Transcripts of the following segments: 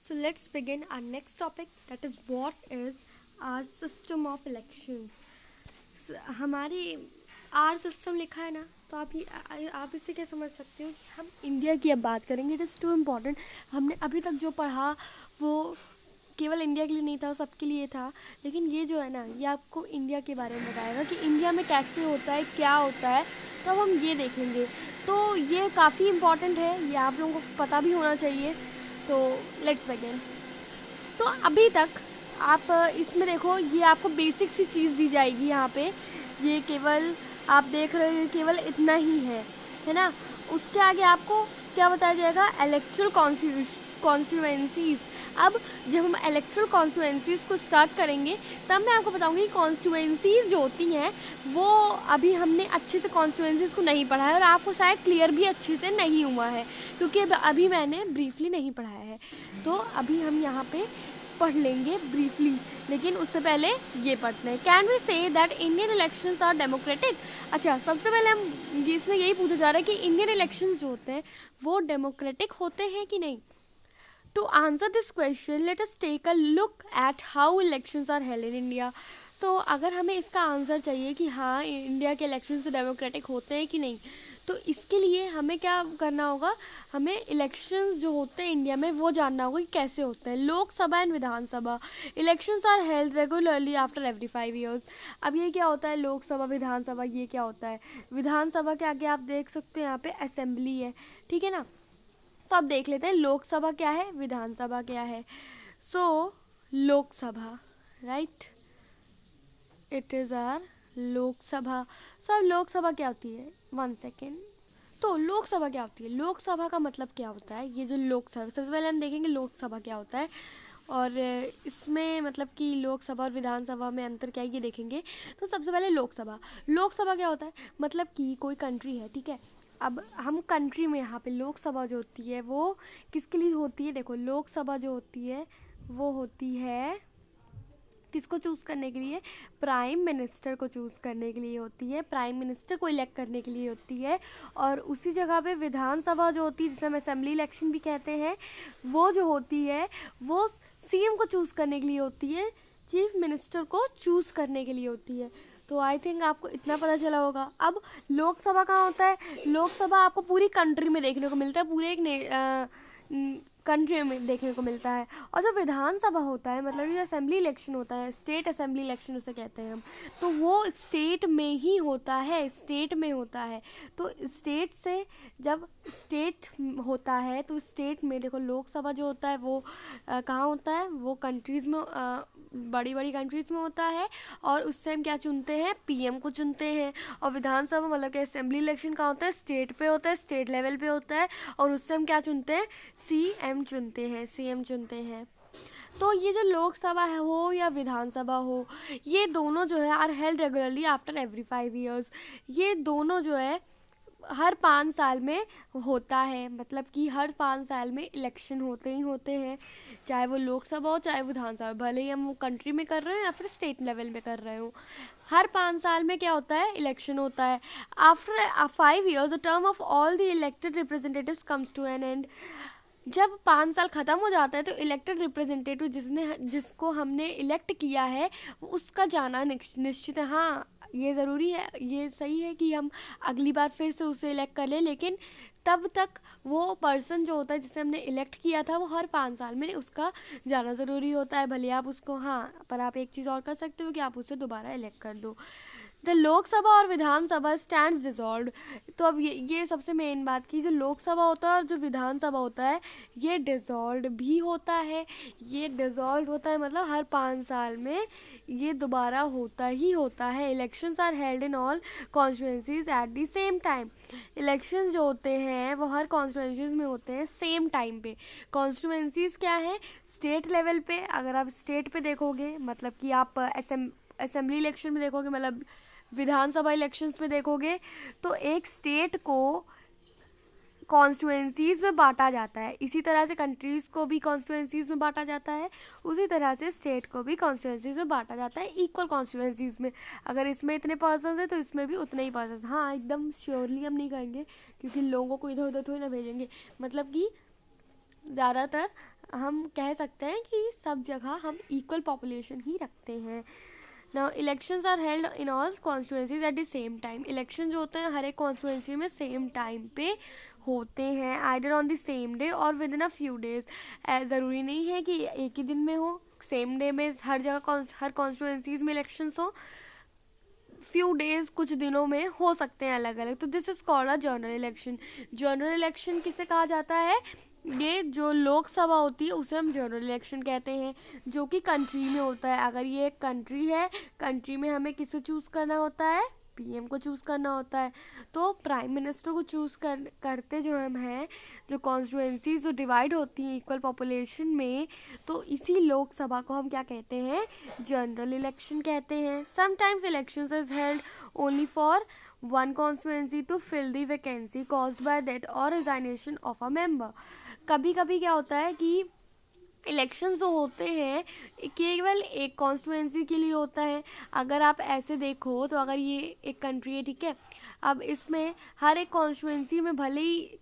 So let's begin our next topic, that is what is our system of elections. हमारी are system लिखा है ना, तो आप इसे क्या समझ सकते हो कि हम इंडिया की अब बात करेंगे. It is too important. हमने अभी तक जो पढ़ा वो केवल इंडिया के लिए नहीं था, सबके लिए था. लेकिन ये जो है ना, ये आपको इंडिया के बारे में बताएगा कि इंडिया में कैसे होता है, क्या होता है. तो अब हम ये देखेंगे. तो ये काफ़ी इम्पॉर्टेंट है, ये आप लोगों को पता भी होना चाहिए. तो लेट्स बिगिन. तो अभी तक आप इसमें देखो, ये आपको बेसिक सी चीज़ दी जाएगी यहाँ पे. ये केवल आप देख रहे हो, केवल इतना ही है ना. उसके आगे आपको क्या बताया जाएगा, इलेक्ट्रल कॉन्स्टिट्यूएंसीज. अब जब हम इलेक्ट्रल कॉन्स्टिट्यूएंसीज को स्टार्ट करेंगे तब मैं आपको बताऊंगी कि कॉन्स्टिट्यूएंसीज जो होती हैं वो अभी हमने अच्छे से कॉन्स्टिट्यूएंसीज को नहीं पढ़ा है, और आपको शायद क्लियर भी अच्छे से नहीं हुआ है क्योंकि अभी मैंने ब्रीफली नहीं पढ़ाया है. तो अभी हम यहाँ पे पढ़ लेंगे ब्रीफली, लेकिन उससे पहले ये पढ़ते हैं. Can we say that Indian elections are democratic. अच्छा, सबसे पहले हम इसमें यही पूछा जा रहा है कि इंडियन इलेक्शंस जो होते हैं वो डेमोक्रेटिक होते हैं कि नहीं. To answer this question, let us take a look at how elections are held in India. तो अगर हमें इसका आंसर चाहिए कि हाँ इंडिया के इलेक्शंस डेमोक्रेटिक होते हैं कि नहीं, तो इसके लिए हमें क्या करना होगा, हमें इलेक्शंस जो होते हैं इंडिया में वो जानना होगा कि कैसे होते हैं. Lok Sabha and Vidhan Sabha elections are held regularly after every 5 years. अब ये क्या होता है, लोकसभा विधानसभा, ये क्या होता है. विधानसभा के आगे आप देख सकते हैं यहाँ पे असेंबली है, ठीक है ना. तो अब देख लेते हैं लोकसभा क्या है, विधानसभा क्या है. So Lok Sabha, right, it is our Lok Sabha. So अब लोकसभा क्या होती है, 1 सेकेंड. तो लोकसभा क्या होती है, लोकसभा का मतलब क्या होता है. ये जो लोकसभा, सबसे पहले हम देखेंगे लोकसभा क्या होता है और इसमें मतलब कि लोकसभा और विधानसभा में अंतर क्या है ये देखेंगे. तो सबसे पहले लोकसभा क्या होता है, मतलब कि कोई कंट्री है, ठीक है. अब हम कंट्री में यहाँ पे लोकसभा जो होती है वो किसके लिए होती है. देखो, लोकसभा जो होती है वो होती है किसको चूज़ करने के लिए, प्राइम मिनिस्टर को चूज़ करने के लिए होती है, प्राइम मिनिस्टर को इलेक्ट करने के लिए होती है. और उसी जगह पे विधानसभा जो होती है, जिसे हम असेंबली इलेक्शन भी कहते हैं, वो जो होती है वो सीएम को चूज़ करने के लिए होती है, चीफ मिनिस्टर को चूज़ करने के लिए होती है. तो आई थिंक आपको इतना पता चला होगा. अब लोकसभा कहाँ होता है, लोकसभा आपको पूरी कंट्री में देखने को मिलता है, पूरे एक कंट्री में देखने को मिलता है. और जो विधानसभा होता है, मतलब ये असेंबली इलेक्शन होता है, स्टेट असेंबली इलेक्शन उसे कहते हैं हम, तो वो स्टेट में ही होता है, स्टेट में होता है. तो स्टेट से जब स्टेट होता है तो स्टेट में देखो, लोकसभा जो होता है वो कहाँ होता है, वो कंट्रीज़ में, बड़ी बड़ी कंट्रीज़ में होता है. और उससे हम क्या चुनते हैं, पीएम को चुनते हैं. और विधानसभा मतलब कि असेंबली इलेक्शन कहाँ होता है, स्टेट पे होता है, स्टेट लेवल पे होता है. और उससे हम क्या चुनते हैं, सीएम चुनते हैं. तो ये जो लोकसभा है हो या विधानसभा हो, ये दोनों जो है are held regularly after every 5 years. ये दोनों जो है हर 5 साल में होता है, मतलब कि हर 5 साल में इलेक्शन होते ही होते हैं, चाहे वो लोकसभा हो चाहे विधानसभा, भले ही हम वो कंट्री में कर रहे हो या फिर स्टेट लेवल में कर रहे हो. हर 5 साल में क्या होता है, इलेक्शन होता है. After 5 years the term of all the elected representatives comes to an end. जब 5 साल ख़त्म हो जाता है तो इलेक्टेड रिप्रेजेंटेटिव जिसको हमने इलेक्ट किया है उसका जाना निश्चित है. हाँ, ये ज़रूरी है, ये सही है कि हम अगली बार फिर से उसे इलेक्ट कर लें, लेकिन तब तक वो पर्सन जो होता है जिसे हमने इलेक्ट किया था वो हर 5 साल में उसका जाना ज़रूरी होता है. भले आप उसको, हाँ, पर आप एक चीज़ और कर सकते हो कि आप उसे दोबारा इलेक्ट कर दो. द लोकसभा और विधानसभा स्टैंड्स डिसॉल्व्ड. तो अब ये सबसे मेन बात की, जो लोकसभा होता है और जो विधानसभा होता है ये डिसॉल्व्ड भी होता है. ये डिसॉल्व्ड होता है मतलब हर 5 साल में ये दोबारा होता ही होता है. Elections are held in all constituencies at the same time. Elections जो होते हैं वो हर कॉन्स्टिट्यूएंसीज में होते हैं सेम टाइम पे. कॉन्स्टिट्यूएंसीज क्या है, स्टेट लेवल पे. अगर आप स्टेट पे देखोगे, मतलब कि आप असेंबली इलेक्शन में देखोगे, मतलब विधानसभा इलेक्शंस में देखोगे, तो एक स्टेट को कॉन्स्टिट्यूएंसीज में बांटा जाता है. इसी तरह से कंट्रीज़ को भी कॉन्स्टिट्यूएंसीज में बांटा जाता है, उसी तरह से स्टेट को भी कॉन्स्टिट्यूएंसीज में बांटा जाता है, इक्वल कॉन्स्टिट्यूएंसीज में. अगर इसमें इतने पर्सन्स हैं तो इसमें भी उतने ही पर्सन्स. हाँ, एकदम श्योरली हम नहीं कहेंगे क्योंकि लोगों को इधर उधर थोड़ी ना भेजेंगे, मतलब कि ज़्यादातर हम कह सकते हैं कि सब जगह हम इक्वल पॉपुलेशन ही रखते हैं। Now elections are held in all constituencies at the same time. Election जो होते हैं हर एक कॉन्स्टिट्यूएंसी में सेम टाइम पे होते हैं, either on the same day और within a few days. ज़रूरी नहीं है कि एक ही दिन में हो, सेम डे में हर जगह हर कॉन्स्टिट्यूएंसीज में इलेक्शंस हो, फ्यू डेज कुछ दिनों में हो सकते हैं अलग अलग। तो this is called a general election. General election किसे कहा जाता है? ये जो लोकसभा होती है उसे हम जनरल इलेक्शन कहते हैं, जो कि कंट्री में होता है। अगर ये एक कंट्री है, कंट्री में हमें किसे चूज़ करना होता है? पीएम को चूज़ करना होता है। तो प्राइम मिनिस्टर को चूज़ करते जो हम हैं, जो कॉन्स्टिट्यूएंसीज जो डिवाइड होती हैं इक्वल पॉपुलेशन में, तो इसी लोकसभा को हम क्या कहते हैं? जनरल इलेक्शन कहते हैं। Sometimes elections is held only for one constituency to fill the vacancy caused by death और रिजाइनेशन ऑफ अ मेंबर। कभी कभी क्या होता है कि इलेक्शंस जो होते हैं केवल एक कॉन्स्टिट्यूएंसी के लिए होता है। अगर आप ऐसे देखो तो अगर ये एक कंट्री है, ठीक है, अब इसमें हर एक कॉन्स्टिट्यूएंसी में भले ही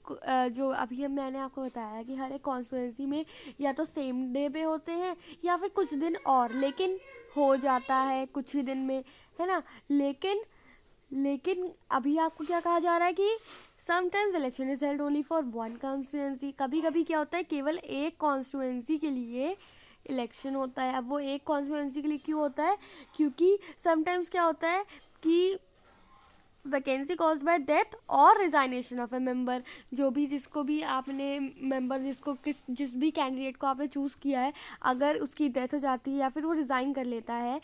जो अभी मैंने आपको बताया कि हर एक कॉन्स्टिट्यूएंसी में या तो सेम डे पे होते हैं या फिर कुछ दिन और, लेकिन हो जाता है कुछ ही दिन में, है ना। लेकिन अभी आपको क्या कहा जा रहा है कि sometimes election is held only for one constituency. कभी कभी क्या होता है केवल एक कॉन्स्टिट्यूएंसी के लिए इलेक्शन होता है। अब वो एक कॉन्स्टिट्यूएंसी के लिए क्यों होता है? क्योंकि समटाइम्स क्या होता है कि वैकेंसी कॉज बाय डेथ और रिजाइनेशन ऑफ ए मेंबर। जो भी जिसको भी आपने मेंबर जिस भी कैंडिडेट को आपने चूज़ किया है, अगर उसकी डेथ हो जाती है या फिर वो रिज़ाइन कर लेता है,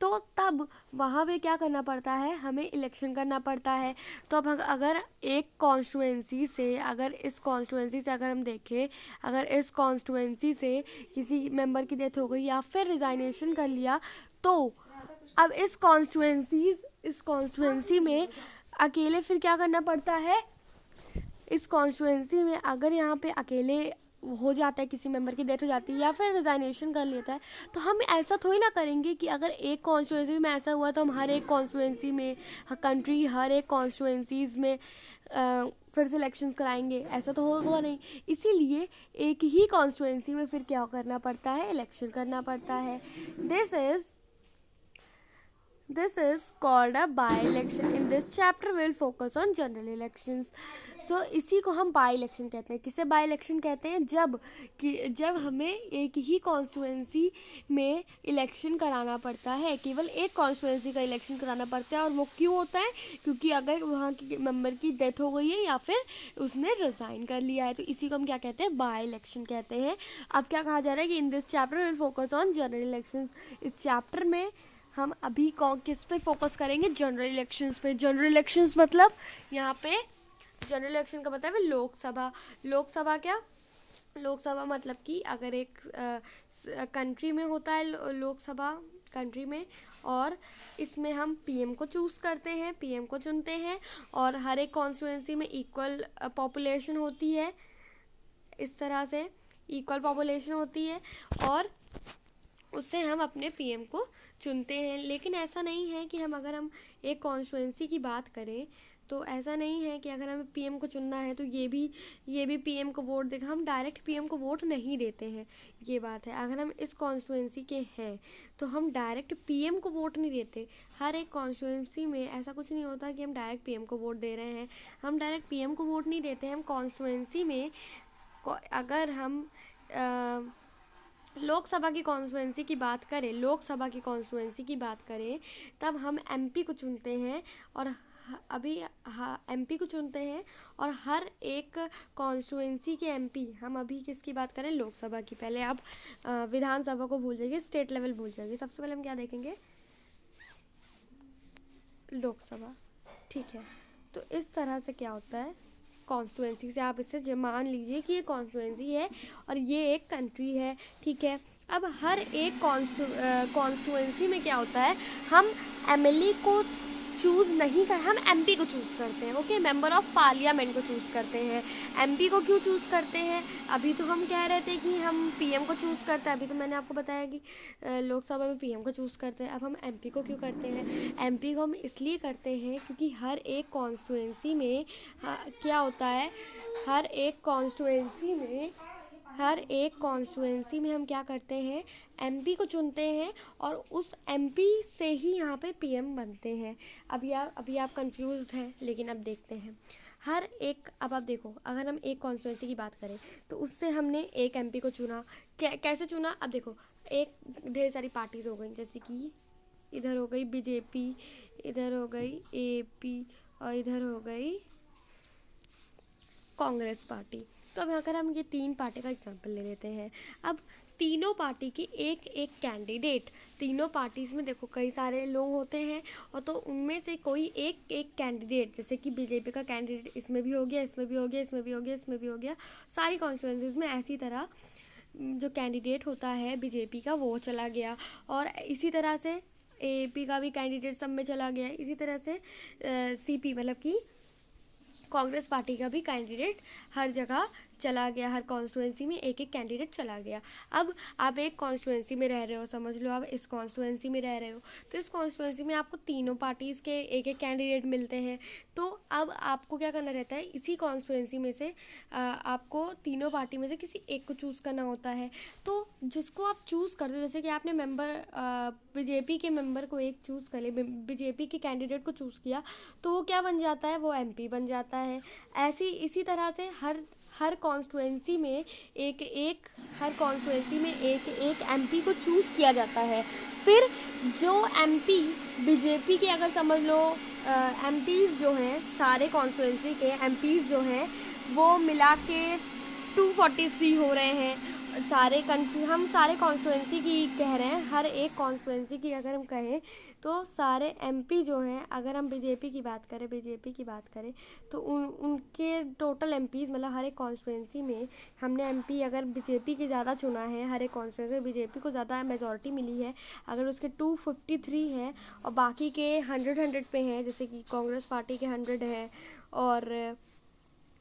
तो तब वहाँ पे क्या करना पड़ता है? हमें इलेक्शन करना पड़ता है। तो अब अगर एक कॉन्स्टिट्यूएंसी से अगर हम देखें, अगर इस कॉन्स्टिट्यूएंसी से किसी मेंबर की डेथ हो गई या फिर रिजाइनेशन कर लिया, तो अब इस कॉन्स्टिट्यूएंसी में अकेले फिर क्या करना पड़ता है? इस कॉन्स्टिट्यूएंसी में अगर यहाँ पे अकेले हो जाता है, किसी मेंबर की डेथ हो जाती है या फिर रिजाइनेशन कर लेता है, तो हम ऐसा थोड़ी ना करेंगे कि अगर एक कॉन्स्टिट्यूएंसी में ऐसा हुआ तो हम हर एक कॉन्स्टिट्यूएंसी में हर एक कॉन्स्टिट्यूएंसीज में फिर से इलेक्शंस कराएंगे। ऐसा तो होगा नहीं। इसीलिए एक ही कॉन्स्टिट्यूएंसी में फिर क्या करना पड़ता है? इलेक्शन करना पड़ता है। This is called a by-election. In this chapter, we'll focus on general elections. So इसी को हम बाई इलेक्शन कहते हैं। किसे बाई इलेक्शन कहते हैं? जब हमें एक ही कॉन्स्टिट्यूएंसी में इलेक्शन कराना पड़ता है, केवल एक कॉन्स्टिट्यूएंसी का इलेक्शन कराना पड़ता है। और वो क्यों होता है? क्योंकि अगर वहाँ के मेंबर की डेथ हो गई है या फिर उसने रिज़ाइन कर लिया है, तो इसी को हम क्या कहते हैं? बाई इलेक्शन कहते हैं। अब क्या कहा जा रहा है कि in this chapter will focus on general elections. इस चैप्टर में हम अभी किस पे फोकस करेंगे? जनरल इलेक्शंस पे। जनरल इलेक्शंस मतलब यहाँ पे जनरल इलेक्शन का मतलब है लोकसभा लोकसभा मतलब कि अगर एक कंट्री में होता है लोकसभा कंट्री में, और इसमें हम पीएम को चूज़ करते हैं, पीएम को चुनते हैं, और हर एक कॉन्स्टिट्यूएंसी में इक्वल पॉपुलेशन होती है। इस तरह से इक्वल पॉपुलेशन होती है और उससे हम अपने पीएम को चुनते हैं। लेकिन ऐसा नहीं है कि अगर हम एक कॉन्स्टिट्यूएंसी की बात करें तो ऐसा नहीं है कि अगर हमें पीएम को चुनना है तो ये भी पीएम को वोट देगा। हम डायरेक्ट पीएम को वोट नहीं देते हैं, ये बात है। अगर हम इस कॉन्स्टिट्यूएंसी के हैं तो हम डायरेक्ट पीएम को वोट नहीं देते। हर एक कॉन्स्टिट्यूएंसी में ऐसा कुछ नहीं होता कि हम डायरेक्ट पीएम को वोट दे रहे हैं। हम डायरेक्ट पीएम को वोट नहीं देते हैं। हम कॉन्स्टिट्यूएंसी में अगर हम लोकसभा की कॉन्स्टिट्यूएंसी की बात करें तब हम एमपी को चुनते हैं, और एमपी को चुनते हैं। और हर एक कॉन्स्टिट्यूएंसी के एमपी, हम अभी किसकी बात करें? लोकसभा की। पहले आप विधानसभा को भूल जाइए, स्टेट लेवल भूल जाइए। सबसे पहले हम क्या देखेंगे? लोकसभा, ठीक है। तो इस तरह से क्या होता है कॉन्स्टिट्यूएंसी से, आप इसे मान लीजिए कि ये कॉन्स्टिट्यूएंसी है और ये एक कंट्री है, ठीक है। अब हर एक कॉन्स्टिट्यूएंसी में क्या होता है? हम एमएलए को चूज़ नहीं कर, हम एमपी को चूज़ करते हैं। ओके, मेंबर ऑफ पार्लियामेंट को चूज़ करते हैं। एमपी को क्यों चूज़ करते हैं? अभी तो हम कह रहे थे कि हम पीएम को चूज़ करते हैं। अभी तो मैंने आपको बताया कि लोकसभा में पीएम को चूज़ करते हैं। अब हम एमपी को क्यों करते हैं? एमपी को हम इसलिए करते हैं क्योंकि हर एक कॉन्स्टिट्यूएंसी में क्या होता है? हर एक कॉन्स्टिट्यूएंसी में हर एक कॉन्स्टिट्यूएंसी में हम क्या करते हैं, एमपी को चुनते हैं और उस एमपी से ही यहाँ पे पीएम बनते हैं। अभी आप कंफ्यूज्ड हैं, लेकिन अब देखते हैं हर एक। अब आप देखो, अगर हम एक कॉन्स्टिट्यूएंसी की बात करें तो उससे हमने एक एमपी को चुना। कैसे चुना? अब देखो, एक ढेर सारी पार्टीज़ हो गई, जैसे कि इधर हो गई बीजेपी, इधर हो गई एपी और इधर हो गई कांग्रेस पार्टी। तो अब अगर हम ये तीन पार्टी का एग्जांपल ले लेते हैं, अब तीनों पार्टी की एक एक कैंडिडेट, तीनों पार्टीज़ में देखो कई सारे लोग होते हैं, और तो उनमें से कोई एक एक कैंडिडेट, जैसे कि बीजेपी का कैंडिडेट इसमें भी हो गया, इसमें भी हो गया, इसमें भी हो गया, इसमें भी हो गया, सारी कॉन्स्टिट्यूएंसीज में ऐसी तरह जो कैंडिडेट होता है बीजेपी का वो चला गया, और इसी तरह से एपी का भी कैंडिडेट सब में चला गया, इसी तरह से सीपी मतलब कि कांग्रेस पार्टी का भी कैंडिडेट हर जगह चला गया, हर कॉन्स्टिट्यूएंसी में एक एक कैंडिडेट चला गया। अब आप एक कॉन्स्टिट्यूएंसी में रह रहे हो, समझ लो आप इस कॉन्स्टिट्यूएंसी में रह रहे हो, तो इस कॉन्स्टिट्यूएंसी में आपको तीनों पार्टीज़ के एक एक कैंडिडेट मिलते हैं। तो अब आपको क्या करना रहता है, इसी कॉन्स्टिट्यूएंसी में से आपको तीनों पार्टी में से किसी एक को चूज़ करना होता है। तो जिसको आप चूज़ करते हो, जैसे कि आपने बीजेपी के मेंबर को एक चूज़ कर लिया, बीजेपी के कैंडिडेट को चूज़ किया, तो वो क्या बन जाता है, वो एमपी बन जाता है। इसी तरह से हर कॉन्स्टिट्यूएंसी में हर कॉन्स्टिट्यूएंसी में एक एमपी को चूज़ किया जाता है। फिर जो एमपी बीजेपी के, अगर समझ लो एमपीज़ जो हैं, सारे कॉन्स्टिट्यूएंसी के एमपीज़ जो हैं वो मिला के 243 हो रहे हैं। हम सारे कॉन्स्टिट्यूएंसी की कह रहे हैं, हर एक कॉन्स्टिट्यूएंसी की अगर हम कहें तो सारे एमपी जो हैं, अगर हम बीजेपी की बात करें तो उनके टोटल एमपीज़, मतलब हर एक कॉन्स्टिट्यूएंसी में हमने एमपी अगर बीजेपी के ज़्यादा चुना है, हर एक कॉन्स्टिट्यूएंसी में बीजेपी को ज़्यादा मेजॉरिटी मिली है, अगर उसके 253 हैं और बाकी के 100 पे हैं, जैसे कि कांग्रेस पार्टी के 100 हैं और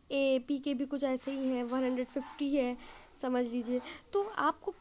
एपी के भी कुछ ऐसे ही हैं, 150 है समझ लीजिए, तो आपको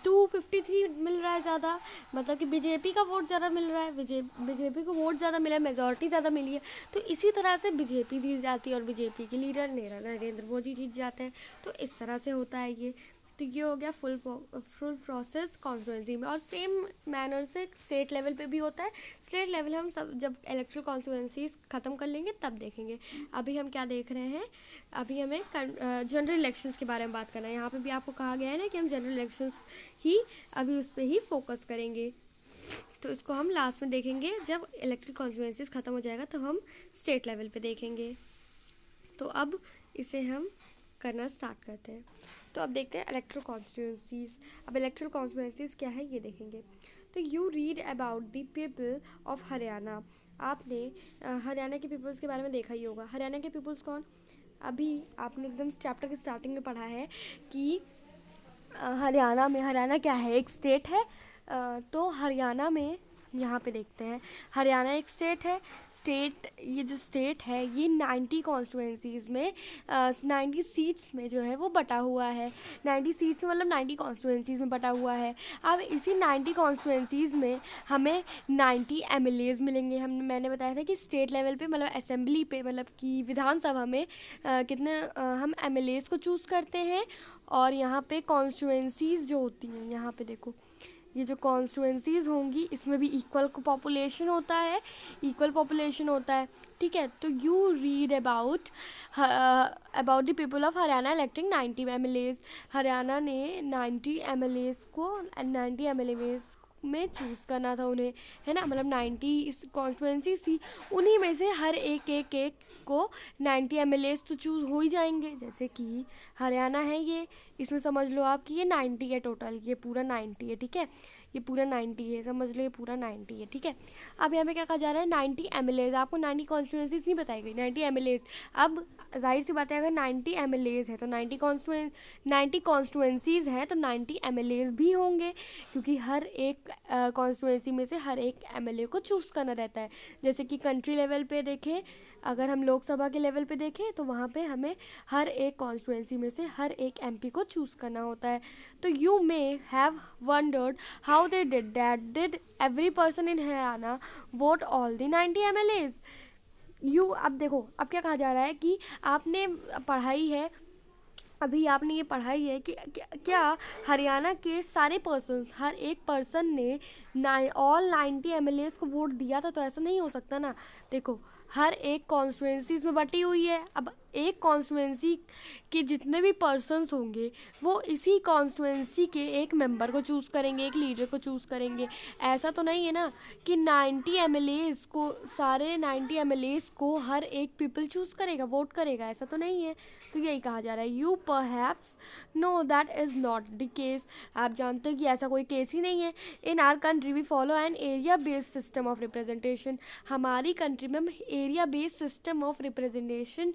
253 मिल रहा है ज़्यादा, मतलब कि बीजेपी का वोट ज़्यादा मिल रहा है, बीजेपी को वोट ज़्यादा मिला है, मेजॉरिटी ज़्यादा मिली है। तो इसी तरह से बीजेपी जीत जाती है और बीजेपी के लीडर नरेंद्र मोदी जीत जाते हैं। तो इस तरह से होता है ये। तो ये हो गया फुल प्रोसेस कॉन्स्टिट्यूएंसी में। और सेम मैनर से स्टेट लेवल पे भी होता है। स्टेट लेवल हम सब जब इलेक्ट्रल कॉन्स्टिट्यूएंसीज ख़त्म कर लेंगे तब देखेंगे। अभी हम क्या देख रहे हैं, अभी हमें जनरल इलेक्शंस के बारे में बात करना है। यहाँ पे भी आपको कहा गया है ना कि हम जनरल इलेक्शंस ही अभी उस पर ही फोकस करेंगे। तो इसको हम लास्ट में देखेंगे, जब इलेक्ट्रल कॉन्स्टिट्यूएंसीज ख़त्म हो जाएगा तो हम स्टेट लेवल पे देखेंगे। तो अब इसे हम करना स्टार्ट करते हैं। तो अब देखते हैं इलेक्ट्रल कॉन्स्टिट्यूएंसीज। अब इलेक्ट्रल कॉन्स्टिट्यूएंसीज क्या है ये देखेंगे। तो you read about the people of Haryana. आपने हरियाणा के पीपल्स के बारे में देखा ही होगा। हरियाणा के पीपल्स कौन? अभी आपने एकदम चैप्टर के स्टार्टिंग में पढ़ा है कि हरियाणा क्या है, एक स्टेट है। तो हरियाणा में यहाँ पे देखते हैं, हरियाणा एक स्टेट है। ये जो स्टेट है ये 90 कॉन्स्टिट्यूएंसीज़ में 90 सीट्स में जो है वो बटा हुआ है। 90 सीट्स में मतलब 90 कॉन्स्टिट्यूएंसीज़ में बटा हुआ है। अब इसी 90 कॉन्स्टिट्यूएंसीज़ में हमें 90 एमएलएज़ मिलेंगे। मैंने बताया था कि स्टेट लेवल पे मतलब असेंबली पे, मतलब कि विधानसभा में हम एमएलएज़ को चूज़ करते हैं। और यहाँ पे कॉन्स्टिट्यूएंसीज़ जो होती हैं, यहाँ पे देखो ये जो कॉन्स्टिट्यूएंसीज़ होंगी इसमें भी इक्वल पॉपुलेशन होता है, ठीक है। तो you read about the people of Haryana electing 90 MLAs. Haryana ने 90 एमएलएज़ में चूज़ करना था उन्हें, है ना। मतलब 90 कॉन्स्टिट्यूएंसीज थी, उन्हीं में से हर एक को 90 एमएलएज़ तो चूज़ हो ही जाएंगे। जैसे कि हरियाणा है ये, इसमें समझ लो आप कि ये 90 है टोटल, ये पूरा 90 है, ठीक है। ये पूरा 90 है, समझ लो ये पूरा 90 है, ठीक है। अब यहाँ पे क्या कहा जा रहा है, 90 एमएलएज़। आपको 90 कॉन्स्टिट्यूएंसीज नहीं बताई गई, 90 एमएलएज़। अब जाहिर सी बात है, अगर 90 एमएलएज़ है तो 90 कॉन्स्टिट्यूएंसीज़ हैं तो 90 एमएलएज़ भी होंगे, क्योंकि हर एक कॉन्स्टिट्यूएंसी में से हर एक एमएलए को चूज़ करना रहता है। जैसे कि कंट्री लेवल पे देखें, अगर हम लोकसभा के लेवल पे देखें तो वहाँ पे हमें हर एक कॉन्स्टिट्यूएंसी में से हर एक एमपी को चूज़ करना होता है। तो you may have wondered how they did that. Did every person in Haryana vote all the 90 MLAs. अब देखो, अब क्या कहा जा रहा है कि आपने पढ़ाई है अभी आपने ये पढ़ा ही है कि क्या हरियाणा के सारे पर्सन्स, हर एक पर्सन ने ऑल 90 एमएलएस को वोट दिया था? तो ऐसा नहीं हो सकता ना। देखो, हर एक कॉन्स्टिट्यूंसीज में बटी हुई है। अब एक कॉन्स्टिट्यूंसी के जितने भी पर्सन्स होंगे वो इसी कॉन्स्टिट्यूंसी के एक मेंबर को चूज़ करेंगे, एक लीडर को चूज़ करेंगे। ऐसा तो नहीं है ना कि 90 एमएलएस को, सारे 90 एमएलएस को हर एक पीपल चूज़ करेगा, वोट करेगा। ऐसा तो नहीं है। तो यही कहा जा रहा है, you perhaps know that is not the case. आप जानते हो कि ऐसा कोई केस ही नहीं है। In our country we follow an area based system of representation. हमारी कंट्री में हम area based system of representation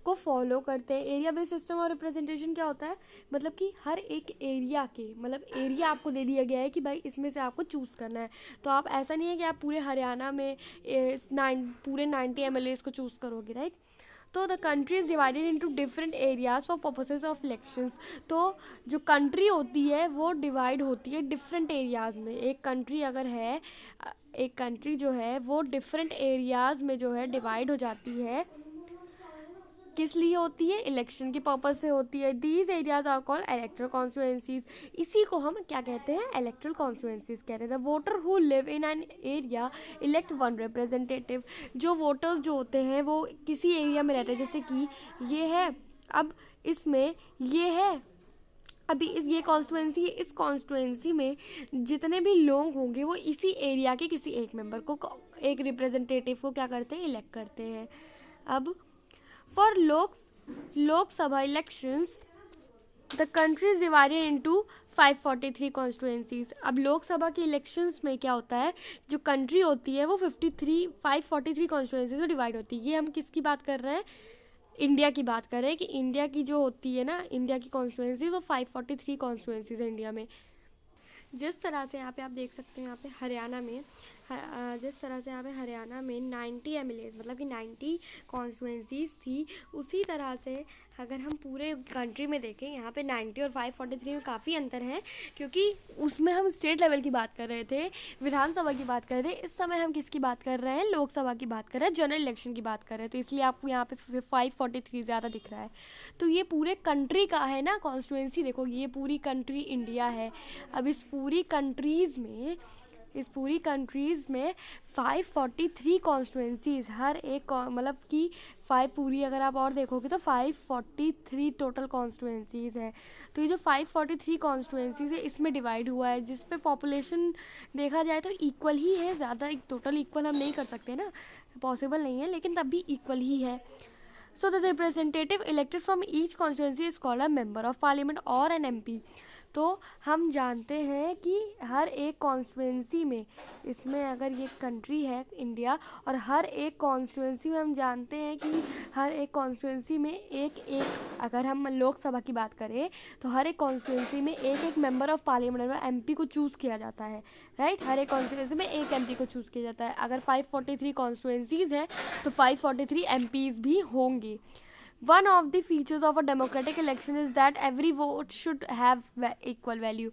को फॉलो करते हैं। एरिया बेस्ड सिस्टम और रिप्रेजेंटेशन क्या होता है? मतलब कि हर एक एरिया के, मतलब एरिया आपको दे दिया गया है कि भाई इसमें से आपको चूज़ करना है। तो आप, ऐसा नहीं है कि आप पूरे हरियाणा में पूरे 90 एमएलएस को चूज़ करोगे, राइट। तो the country is divided into different areas for purposes of elections. तो जो कंट्री होती है वो डिवाइड होती है डिफरेंट एरियाज़ में। एक कंट्री अगर है, एक कंट्री जो है वो डिफरेंट एरियाज़ में जो है डिवाइड हो जाती है। किस लिए होती है? इलेक्शन के पर्पज से होती है। These areas are called electoral constituencies. इसी को हम क्या कहते हैं? इलेक्टोरल कॉन्स्टिट्यूएंसीज कहते हैं। The voter who live in an area elect one representative. जो वोटर्स जो होते हैं वो किसी एरिया में रहते हैं, जैसे कि ये है, अब इसमें ये है, अभी ये कॉन्स्टिट्यूएंसी है, इस कॉन्स्टिट्यूएंसी में जितने भी लोग होंगे वो इसी एरिया के किसी एक मेंबर को, एक रिप्रेजेंटेटिव को क्या करते हैं? इलेक्ट करते हैं। अब for Lok Sabha elections the country is divided into 543 constituencies. अब लोकसभा के इलेक्शंस में क्या होता है? जो कंट्री होती है वो 543 कॉन्स्टिट्यूएंसीज में डिवाइड होती है। ये हम किसकी बात कर रहे हैं? इंडिया की बात कर रहे हैं कि इंडिया की जो होती है ना, इंडिया की कॉन्स्टिट्यूएंसी, वो 543 कॉन्स्टिट्यूएंसीज है इंडिया में। जिस तरह से यहाँ पे आप देख सकते हैं, यहाँ पे हरियाणा में जिस तरह से यहाँ पे हरियाणा में 90 एमएलएस, मतलब कि 90 कॉन्स्टिट्यूएंसीज थी, उसी तरह से अगर हम पूरे कंट्री में देखें, यहाँ पे 90 और 543 में काफ़ी अंतर है, क्योंकि उसमें हम स्टेट लेवल की बात कर रहे थे, विधानसभा की बात कर रहे थे। इस समय हम किसकी बात कर रहे हैं? लोकसभा की बात कर रहे हैं, जनरल इलेक्शन की बात कर रहे हैं। तो इसलिए आपको यहाँ पे 543 ज़्यादा दिख रहा है। तो ये पूरे कंट्री का है ना कॉन्स्टिट्यूएंसी। देखो, ये पूरी कंट्री इंडिया है। अब इस पूरी कंट्रीज़ में 543 कॉन्स्टिट्यूएंसीज, हर एक मतलब कि 5 पूरी अगर आप और देखोगे तो 543 टोटल कॉन्स्टिट्यूएंसीज है। तो ये जो 543 कॉन्स्टिट्यूएंसीज है इसमें डिवाइड हुआ है, जिस पे पॉपुलेशन देखा जाए तो इक्वल ही है। ज़्यादा टोटल इक्वल हम नहीं कर सकते ना, पॉसिबल नहीं है, लेकिन तब भी इक्वल ही है। So the representative elected from each constituency is called a member of parliament और एन एमपी। तो हम जानते हैं कि हर एक कॉन्स्टिट्यूएंसी में, इसमें अगर ये कंट्री है इंडिया, और हर एक कॉन्स्टिट्यूएंसी में हम जानते हैं कि हर एक कॉन्स्टिट्यूएंसी में एक अगर हम लोकसभा की बात करें तो हर एक कॉन्स्टिट्यूएंसी में एक मेंबर ऑफ पार्लियामेंट में एमपी को चूज़ किया जाता है, राइट। हर एक कॉन्स्टिट्यूएंसी में एक एमपी को चूज़ किया जाता है। अगर 543 कॉन्स्टिट्यूएंसीज है तो 543 एमपीज भी होंगे। One of the features of a democratic election is that every vote should have equal value।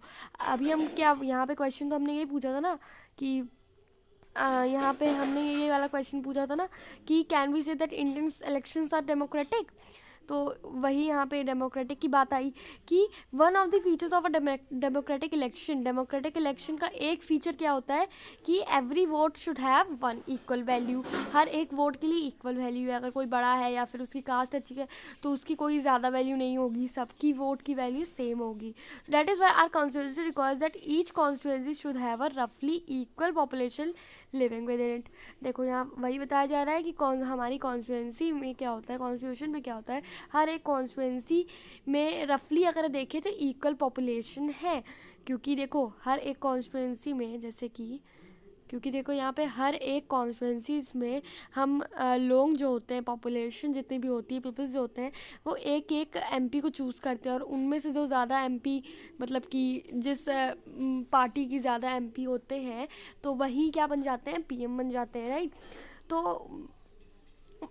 अभी हम क्या, यहाँ पे क्वेश्चन तो हमने यही पूछा था ना कि यहाँ पे हमने ये वाला क्वेश्चन पूछा था ना कि can we say that Indian elections are democratic. तो वही यहाँ पे डेमोक्रेटिक की बात आई कि one of the features of a democratic election का एक फीचर क्या होता है कि every vote should have one equal value. हर एक वोट के लिए इक्वल वैल्यू है। अगर कोई बड़ा है या फिर उसकी कास्ट अच्छी है तो उसकी कोई ज़्यादा वैल्यू नहीं होगी, सबकी वोट की वैल्यू सेम होगी। That is why our constituency requires that each constituency should have a रफली equal population living within it. देखो, यहाँ वही बताया जा रहा है कि हमारी कॉन्स्टिट्यूंसी में क्या होता है, कॉन्स्टिट्यूशन में क्या होता है, हर एक कॉन्स्टिट्यूंसी में रफली अगर देखें तो इक्वल पॉपुलेशन है। क्योंकि देखो हर एक कॉन्स्टिट्यूंसी में, जैसे कि क्योंकि देखो यहाँ पे हर एक कॉन्स्टिट्यूंसीज में हम लोग जो होते हैं, पॉपुलेशन जितनी भी होती है, पीपल्स जो होते हैं, वो एक एक एमपी को चूज़ करते हैं। और उनमें से जो ज़्यादा एमपी, मतलब कि जिस पार्टी की ज़्यादा एमपी होते हैं तो वही क्या बन जाते हैं? पीएम बन जाते हैं, राइट। तो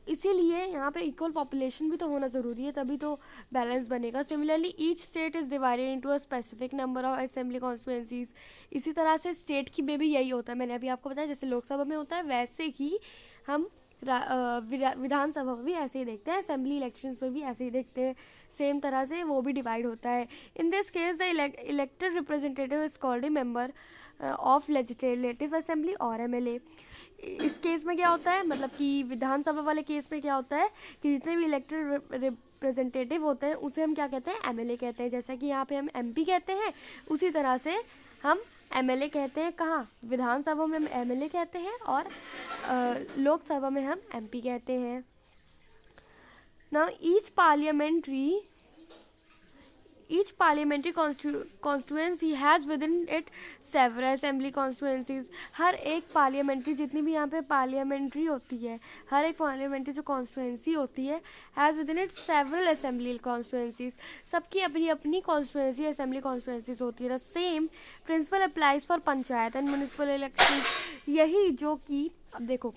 इसीलिए यहाँ पे इक्वल पॉपुलेशन भी तो होना ज़रूरी है, तभी तो बैलेंस बनेगा। Similarly each state is divided into a specific number of assembly constituencies. इसी तरह से स्टेट की में भी यही होता है। मैंने अभी आपको बताया जैसे लोकसभा में होता है, वैसे ही हम विधानसभा में भी ऐसे ही देखते हैं, असेंबली इलेक्शंस में भी ऐसे ही देखते हैं। सेम तरह से वो भी डिवाइड होता है। In this case the elected representative is called a member of legislative assembly और एमएलए। इस केस में क्या होता है, मतलब कि विधानसभा वाले केस में क्या होता है कि जितने भी इलेक्टेड रिप्रेजेंटेटिव होते हैं उसे हम क्या कहते हैं, एमएलए कहते हैं। जैसा कि यहाँ पे हम एमपी कहते हैं, उसी तरह से हम एमएलए कहते हैं। कहाँ, विधानसभा में हम एमएलए कहते हैं और लोकसभा में हम एमपी कहते हैं। Now each parliamentary constituency has within it several assembly constituencies। हर एक पार्लियामेंट्री, जितनी भी यहाँ पे पार्लियामेंट्री होती है, हर एक पार्लियामेंट्री जो कॉन्स्टिट्यूंसी होती है, has within it several assembly constituencies. सबकी अपनी अपनी कॉन्स्टिट्यूंसी असेंबली कॉन्स्टिट्यूंसीज होती है। The same principle applies for panchayat and municipal election. यही जो कि अब देखो,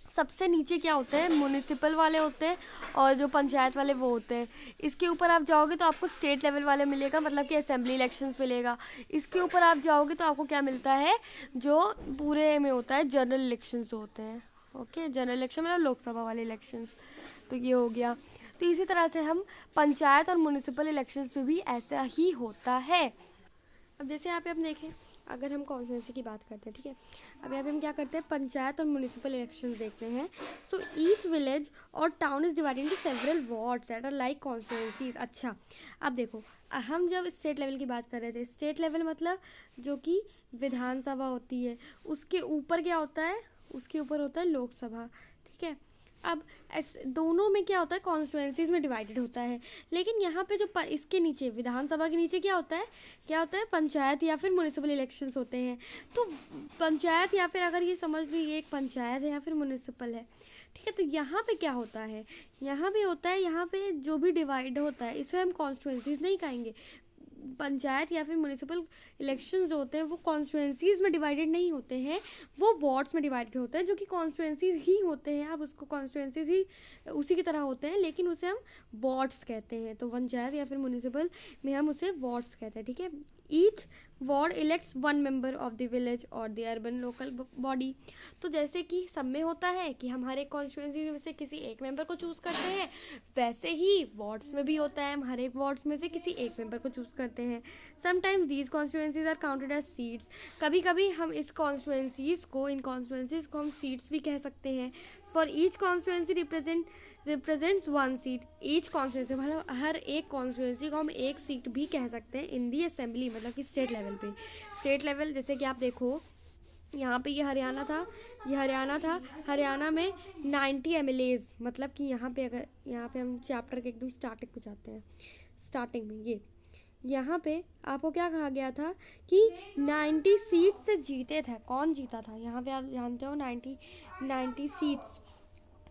सबसे नीचे क्या होते हैं, म्यूनिसिपल वाले होते हैं और जो पंचायत वाले वो होते हैं। इसके ऊपर आप जाओगे तो आपको स्टेट लेवल वाले मिलेगा, मतलब कि असेंबली इलेक्शंस मिलेगा। इसके ऊपर आप जाओगे तो आपको क्या मिलता है, जो पूरे में होता है जनरल इलेक्शंस होते हैं। ओके, जनरल इलेक्शन मतलब लोकसभा वाले इलेक्शंस। तो ये हो गया। तो इसी तरह से हम पंचायत और म्यूनिसिपल इलेक्शंस में भी ऐसा ही होता है। अब जैसे यहाँ पे हम देखें, अगर हम कॉन्स्टिट्यूंसी की बात करते हैं, ठीक है, अब यहाँ पे हम क्या करते हैं, पंचायत और म्यूनिसिपल इलेक्शंस देखते हैं। सो ईच विलेज और town is divided into several wards that are like constituencies. अच्छा, अब देखो, हम जब स्टेट लेवल की बात कर रहे थे, स्टेट लेवल मतलब जो कि विधानसभा होती है, उसके ऊपर क्या होता है, उसके ऊपर होता है लोकसभा, ठीक है। अब दोनों में क्या होता है, कॉन्स्टिट्यूंसीज में डिवाइडेड होता है। लेकिन यहाँ पे जो इसके नीचे, विधानसभा के नीचे क्या होता है, पंचायत या फिर म्यूनिसिपल इलेक्शंस होते हैं। तो पंचायत, या फिर अगर ये समझ लो ये एक पंचायत है या फिर म्यूनिसिपल है, ठीक है, तो यहाँ पे क्या होता है, यहाँ पे होता है, यहाँ पे जो भी डिवाइड होता है इसे हम कॉन्स्टिट्यूंसीज नहीं कहेंगे। पंचायत या फिर म्यूनिसिपल इलेक्शंस जो होते हैं वो कॉन्स्टिट्यूंसीज में डिवाइडेड नहीं होते हैं, वो वार्ड्स में डिवाइडेड होते हैं, जो कि कॉन्स्टिट्यूंसीज ही होते हैं। अब उसको कॉन्स्टिट्यूंसीज ही उसी की तरह होते हैं, लेकिन उसे हम वार्ड्स कहते हैं। तो पंचायत या फिर म्यूनिसिपल में हम उसे वार्ड्स कहते हैं, ठीक है। Each ward elects one member of the village और द अर्बन लोकल बॉडी। तो जैसे कि सब में होता है कि हम हर एक कॉन्स्टिट्यूंसी में से किसी एक मेंबर को चूज़ करते हैं, वैसे ही वार्ड्स में भी होता है, हम हर एक वार्ड्स में से किसी एक मेंबर को चूज़ करते हैं। Sometimes these constituencies are counted as seats. कभी कभी हम इन कॉन्स्टिट्यूंसीज को हम सीट्स भी कह सकते हैं। For each constituency represents one seat. Each constituency मतलब हर एक कॉन्स्टिट्यूंसी को हम एक सीट भी कह सकते हैं इन दी असेंबली, मतलब कि स्टेट लेवल पे। स्टेट लेवल जैसे कि आप देखो, यहाँ पे ये हरियाणा था, हरियाणा में 90 एमएलएज, मतलब कि यहाँ पे हम चैप्टर के एकदम स्टार्टिंग पे जाते हैं। स्टार्टिंग में ये यहाँ पे आपको क्या कहा गया था कि 90 सीट से जीते थे। कौन जीता था, यहाँ पे आप जानते हो 90 सीट्स।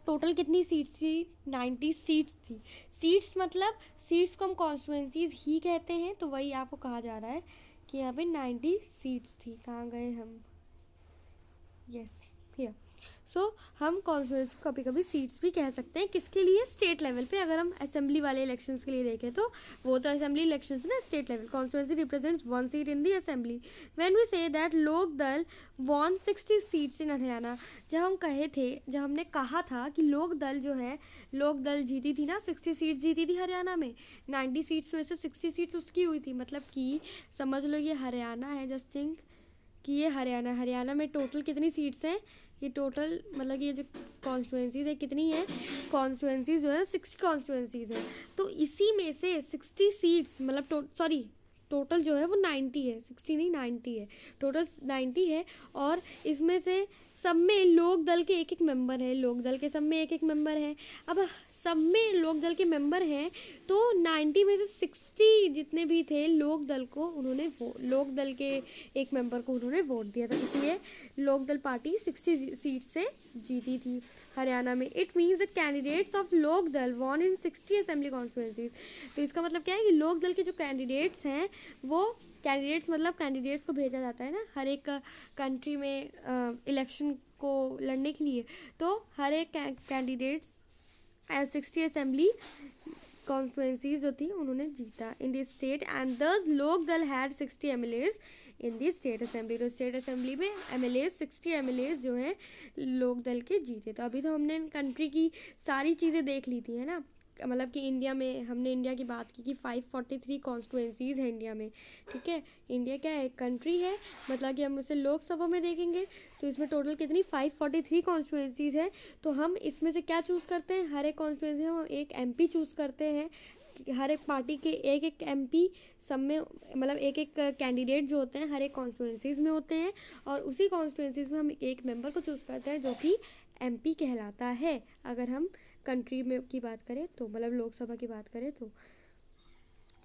टोटल कितनी सीट्स थी, 90 सीट्स थी। सीट्स मतलब सीट्स को हम कॉन्स्टिट्यूंसीज ही कहते हैं, तो वही आपको कहा जा रहा है कि यहाँ पे 90 सीट्स थी। कहाँ गए हम, यस हियर। सो हम कॉन्स्टिट्यूंसी कभी कभी सीट्स भी कह सकते हैं, किसके लिए, स्टेट लेवल पे। अगर हम असेंबली वाले इलेक्शंस के लिए देखें तो वो तो असेंबली इलेक्शंस ना, state level. Constituency represents one seat in the assembly. When we say that Lok Dal von 60 seats in Haryana, जब हमने कहा था कि लोक दल जीती थी ना, 60 सीट्स जीती थी हरियाणा में। 90 सीट्स में से 60 सीट्स उसकी हुई थी, मतलब कि समझ लो ये हरियाणा है, जस्ट थिंक कि ये हरियाणा में टोटल कितनी सीट्स हैं, ये टोटल मतलब ये जो कॉन्स्टिट्यूंसीज है कितनी है, कॉन्स्टिट्यूंसीज जो है 60 कॉन्स्टिट्यूंसीज हैं। तो इसी में से 60 सीट्स मतलब टोटल जो है वो 90 है, 60 नहीं 90 है, टोटल 90 है। और इसमें से सब में लोक दल के एक एक मेंबर है, लोक दल के सब में एक एक मेंबर है। अब सब में लोक दल के मेंबर हैं, तो 90 में से 60 जितने भी थे लोक दल के एक मेंबर को उन्होंने वोट दिया था, इसलिए लोक दल पार्टी 60 सीट से जीती थी हरियाणा में। It means the candidates of लोक दल वॉन इन 60 असेंबली कॉन्स्टिट्यूंसीज। तो इसका मतलब क्या है कि लोक दल के जो कैंडिडेट्स हैं, वो कैंडिडेट्स को भेजा जाता है ना हर एक कंट्री में इलेक्शन को लड़ने के लिए। तो हर एक कैंडिडेट्स 60 असेंबली कॉन्स्टिट्यूंसीज जो थी उन्होंने जीता इन द स्टेट, एंड दस लोक दल had 60 MLAs in the state assembly. तो स्टेट असेंबली में 60 एमएलएज जो हैं लोक दल के जीते। तो अभी तो हमने कंट्री की सारी चीज़ें देख ली थी, है ना। मतलब कि इंडिया में, हमने इंडिया की बात की कि 543 कॉन्स्टिट्यूंसीज़ हैं इंडिया में, ठीक है। इंडिया क्या है, कंट्री है, मतलब कि हम उसे लोकसभा में देखेंगे तो इसमें टोटल कितनी 543 कॉन्स्टिट्यूंसीज़ है। तो हम इसमें से क्या चूज़ करते हैं, हर एक कॉन्स्टिट्यूंसी हम एक एमपी चूज़ करते हैं। हर एक पार्टी के एक एक एमपी सब में, मतलब एक एक कैंडिडेट जो होते हैं हर एक कॉन्स्टिट्यूंसीज़ में होते हैं, और उसी कॉन्स्टिट्यूंसीज़ में हम एक मेंबर को चूज़ करते हैं जो कि एमपी कहलाता है। अगर हम कंट्री में की बात करें तो, मतलब लोकसभा की बात करें तो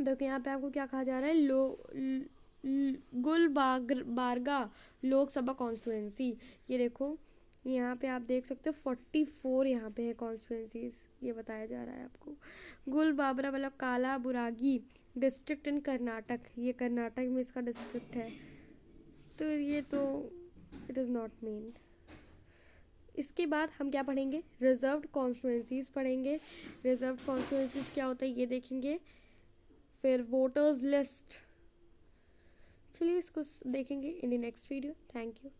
देखो यहाँ पे आपको क्या कहा जा रहा है, गुलबार्गा लोकसभा कॉन्स्टिट्यूंसी। ये देखो यहाँ पे आप देख सकते हो 44 यहाँ पे है कॉन्स्टिट्यूंसीज, ये बताया जा रहा है आपको। गुलबाबरा मतलब काला बुरागी डिस्ट्रिक्ट इन कर्नाटक, ये कर्नाटक में इसका डिस्ट्रिक्ट है। तो ये तो इट इज़ नॉट मीन। इसके बाद हम क्या पढ़ेंगे, रिजर्व्ड कॉन्स्टिट्यूंसीज पढ़ेंगे। रिजर्व्ड कॉन्स्टिट्यूंसीज क्या होता है ये देखेंगे। फिर वोटर्स लिस्ट, चलिए इसको देखेंगे in the next video. Thank you.